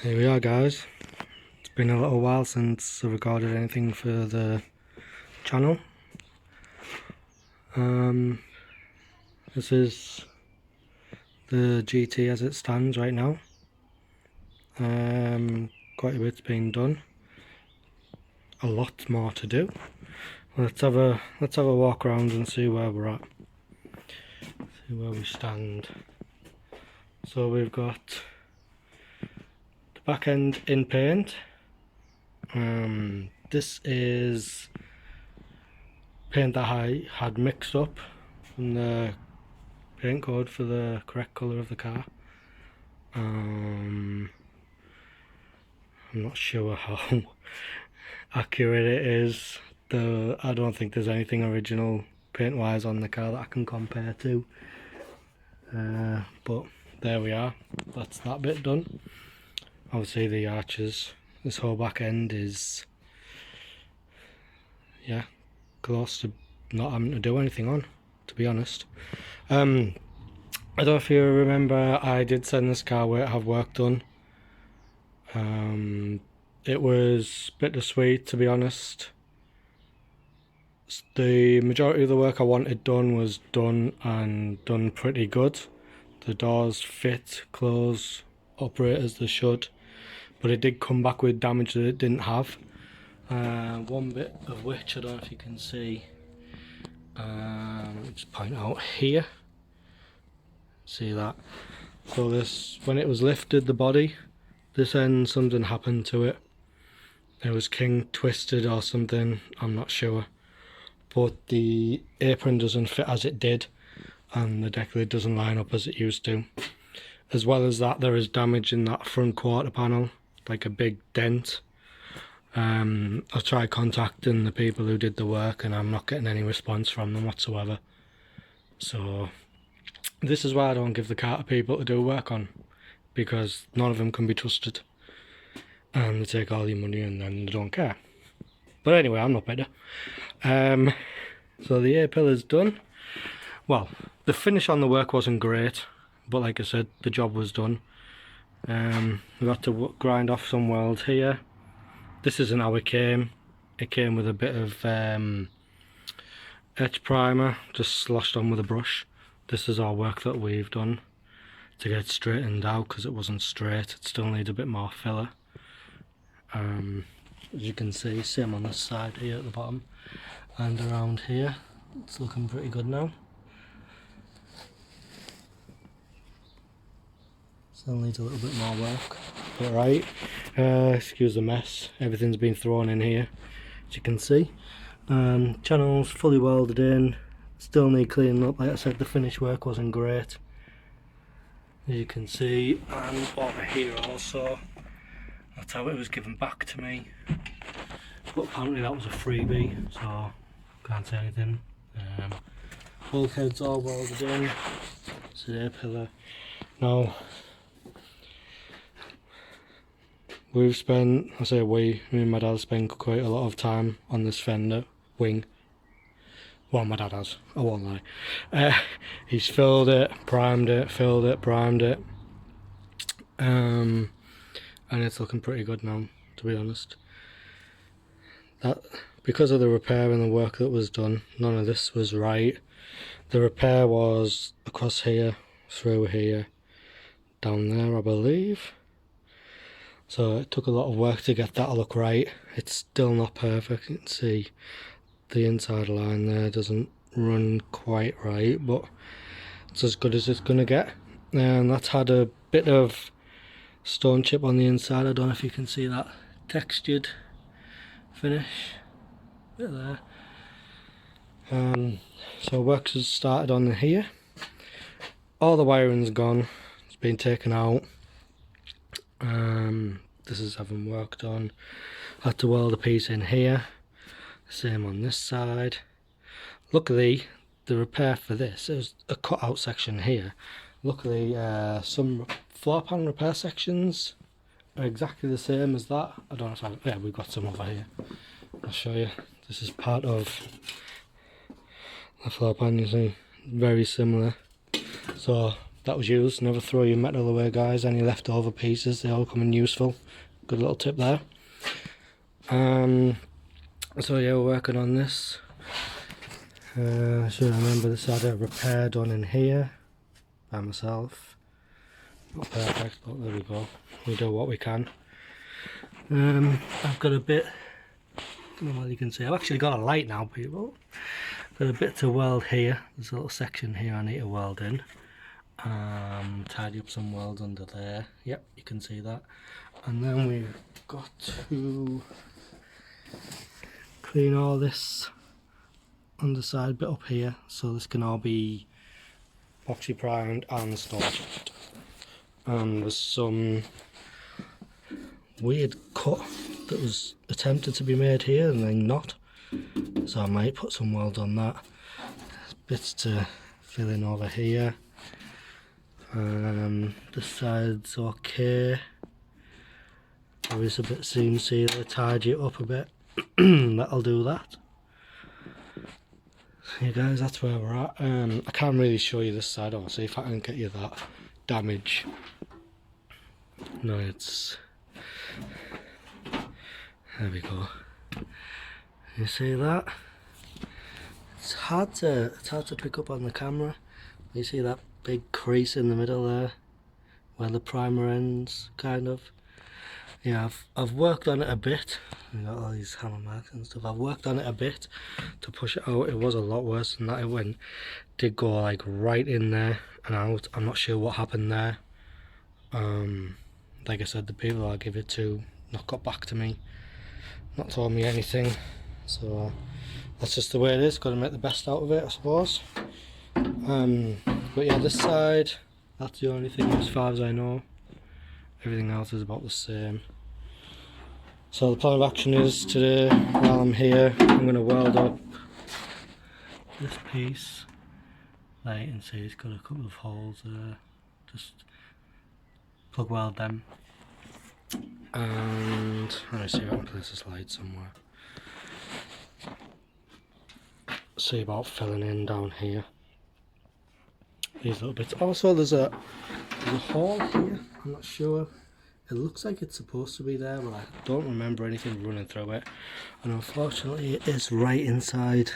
Here we are, guys. It's been a little while since I recorded anything for the channel. This is the GT as it stands right now. Quite a bit's been done. A lot more to do. Let's have a walk around and see where we're at. See where we stand. So we've got the back end in paint. This is paint that I had mixed up from the paint code for the correct colour of the car. I'm not sure how accurate it is, though. I don't think there's anything original paint wise on the car that I can compare to, but there we are. That's that bit done. Obviously the arches, this whole back end is close to not having to do anything on, to be honest. I don't know if you remember, I did send this car away to have work done. It was bittersweet, to be honest. The majority of the work I wanted done was done, and done pretty good. The doors fit, close, operate as they should, but it did come back with damage that it didn't have. One bit of which, I don't know if you can see, let me just point out here. See that? So this, when it was lifted, the body, this end, something happened to it. It was king twisted or something, I'm not sure. But the apron doesn't fit as it did, and the deck lid doesn't line up as it used to. As well as that, there is damage in that front quarter panel, like a big dent. I've tried contacting the people who did the work and I'm not getting any response from them whatsoever. So this is why I don't give the car to people to do work on, because none of them can be trusted, and they take all your money and then they don't care. But anyway, I'm not better. So the A-pillar's done. Well, the finish on the work wasn't great, but like I said, the job was done. We got to grind off some weld here. This isn't how it came. It came with a bit of etch primer, just sloshed on with a brush. This is our work that we've done to get straightened out, because it wasn't straight. It still needs a bit more filler. As you can see, same on this side here at the bottom and around here. It's looking pretty good now. Still needs a little bit more work, but right. Excuse the mess, everything's been thrown in here, as you can see. Channels fully welded in, still need cleaning up. Like I said, the finish work wasn't great, as you can see, and over here also. That's how it was given back to me, but apparently that was a freebie, so can't say anything. Bulkheads all welded in. It's an A-pillar. Now, we've spent, I say we, me and my dad spent quite a lot of time on this fender wing. Well, my dad has, I won't lie. He's filled it, primed it, filled it, primed it. And it's looking pretty good now, to be honest. That, because of the repair and the work that was done, none of this was right. The repair was across here, through here, down there, I believe. So it took a lot of work to get that to look right. It's still not perfect. You can see the inside line there doesn't run quite right, but it's as good as it's gonna get. And that's had a bit of stone chip on the inside. I don't know if you can see that textured finish bit there. So works has started on here. All the wiring's gone, it's been taken out. This is having worked on. Had to weld a piece in here, same on this side. Luckily the repair for this is a cut out section here. Luckily some floor pan repair sections are exactly the same as that. I don't know if we've got some over here. I'll show you. This is part of the floor pan, you see, very similar. So that was used. Never throw your metal away, guys. Any leftover pieces, they all come in useful. Good little tip there. So yeah, we're working on this. I should remember this. I had a repair done in here by myself. Not perfect, but there we go. We do what we can. I've got a bit, I don't know what you can see. I've actually got a light now, people. Got a bit to weld here. There's a little section here I need to weld in. Tidy up some welds under there. Yep, you can see that. And then we've got to clean all this underside bit up here, so this can all be epoxy primed and stamped. And there's some weird cut that was attempted to be made here and then not, so I might put some weld on that. There's bits to fill in over here. This side's okay. There is a bit seam sealer, tidy it up a bit. That'll do that. So yeah guys, that's where we're at. I can't really show you this side. I'll see if I can get you that damage. No, it's, there we go. You see that? It's hard to pick up on the camera. You see that big crease in the middle there, where the primer ends, kind of. Yeah, I've worked on it a bit. We've got all these hammer marks and stuff. I've worked on it a bit to push it out. It was a lot worse than that. It did go like right in there and out. I'm not sure what happened there. Like I said, the people I give it to not got back to me, not told me anything. So that's just the way it is. Got to make the best out of it, I suppose. But yeah, this side, that's the only thing as far as I know. Everything else is about the same. So the plan of action is today, while I'm here, I'm going to weld up this piece. Like you can see, it's got a couple of holes there. Just plug weld them. And let me see if I can place this light somewhere. See about filling in down here. These little bits. Also, there's a hole here. I'm not sure. It looks like it's supposed to be there, but I don't remember anything running through it. And unfortunately, it is right inside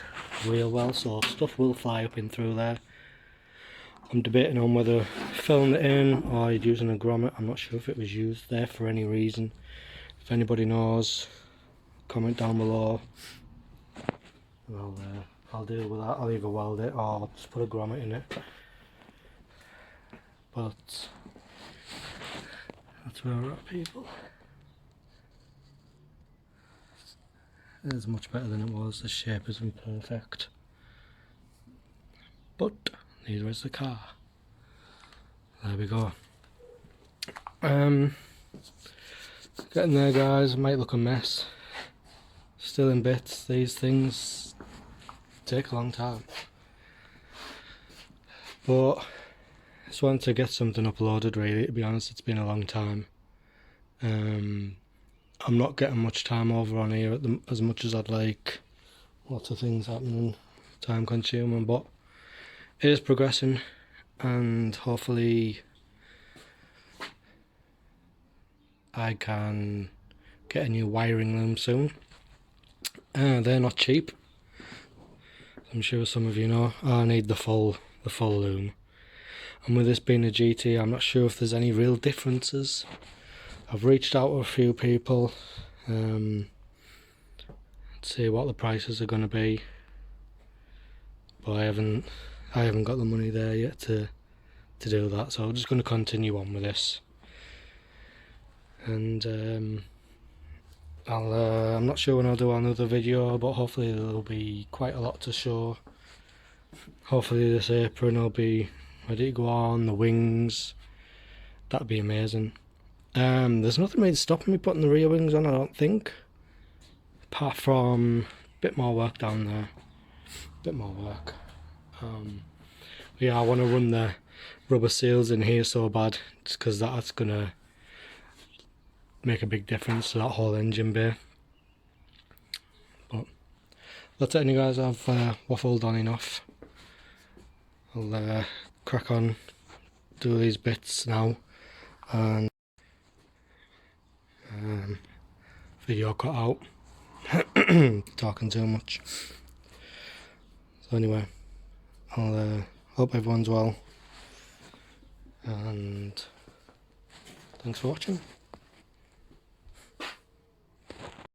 real well, so stuff will fly up in through there. I'm debating on whether filling it in or using a grommet. I'm not sure if it was used there for any reason. If anybody knows, comment down below. Well, I'll deal with that. I'll either weld it or just put a grommet in it. But that's where we're at, people. It's much better than it was. The shape isn't perfect, but neither is the car. There we go. Getting there, guys. It might look a mess. Still in bits. These things take a long time, but just wanted to get something uploaded, really. To be honest, it's been a long time. I'm not getting much time over on here as much as I'd like. Lots of things happening, time consuming, but it is progressing, and hopefully I can get a new wiring loom soon. They're not cheap. I'm sure some of you know. I need the full loom. And with this being a GT, I'm not sure if there's any real differences. I've reached out to a few people to see what the prices are going to be, but I haven't got the money there yet to do that. So I'm just going to continue on with this, and I'm not sure when I'll do another video, but hopefully there'll be quite a lot to show. Hopefully this apron will be ready to go on, the wings, that'd be amazing. There's nothing really stopping me putting the rear wings on, I don't think, apart from a bit more work down there, a bit more work. Yeah, I want to run the rubber seals in here so bad, just because that's gonna make a big difference to that whole engine bay. But that's it, anyway, guys. I've waffled on enough. I'll crack on, do these bits now, and video cut out. Talking too much. So anyway, I'll hope everyone's well, and thanks for watching.